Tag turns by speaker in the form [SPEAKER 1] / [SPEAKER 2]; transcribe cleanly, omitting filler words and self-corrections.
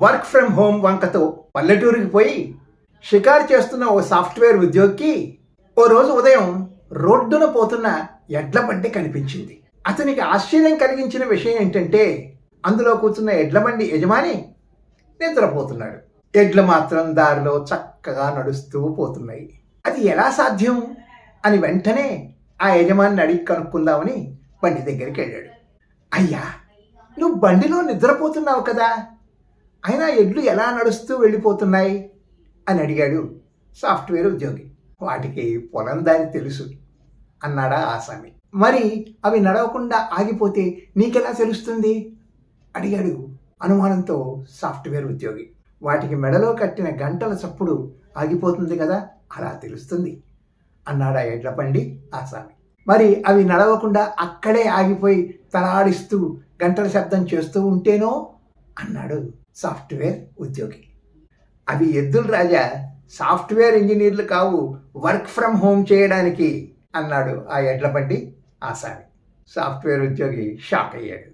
[SPEAKER 1] Work from home వంకతో పల్లెటూరికి పోయి షికారు చేస్తున్న ఓ సాఫ్ట్వేర్ ఉద్యోగికి ఓ రోజు ఉదయం రోడ్డున పోతున్న ఎడ్ల బండి కనిపించింది. అతనికి ఆశ్చర్యం కలిగించిన విషయం ఏంటంటే అందులో కూర్చున్న ఎడ్ల బండి యజమాని నిద్రపోతున్నాడు. ఎడ్లు మాత్రం దారిలో చక్కగా నడుస్తూ పోతున్నాయి. అది ఎలా సాధ్యం అని వెంటనే ఆ యజమాని అడిగి కనుక్కుందామని బండి దగ్గరికి వెళ్ళాడు. అయ్యా, నువ్వు బండిలో నిద్రపోతున్నావు కదా, అయినా ఎడ్లు ఎలా నడుస్తూ వెళ్ళిపోతున్నాయి అని అడిగాడు సాఫ్ట్వేర్ ఉద్యోగి. వాటికి పొలం దారి తెలుసు అన్నాడా ఆసామి. మరి అవి నడవకుండా ఆగిపోతే నీకెలా తెలుస్తుంది అడిగాడు అనుమానంతో సాఫ్ట్వేర్ ఉద్యోగి. వాటికి మెడలో కట్టిన గంటల చప్పుడు ఆగిపోతుంది కదా, అలా తెలుస్తుంది అన్నాడా ఎడ్ల బండి ఆసామి. మరి అవి నడవకుండా అక్కడే ఆగిపోయి తలాడిస్తూ గంటల శబ్దం చేస్తూ ఉంటేనో అన్నాడు సాఫ్ట్వేర్ ఉద్యోగి. అవి ఎద్దులు రాజా, సాఫ్ట్వేర్ ఇంజనీర్లు కావు, వర్క్ ఫ్రమ్ హోమ్ చేయడానికి అన్నాడు ఆ ఎడ్ల బండి ఆసామి. సాఫ్ట్వేర్ ఉద్యోగి షాక్ అయ్యాడు.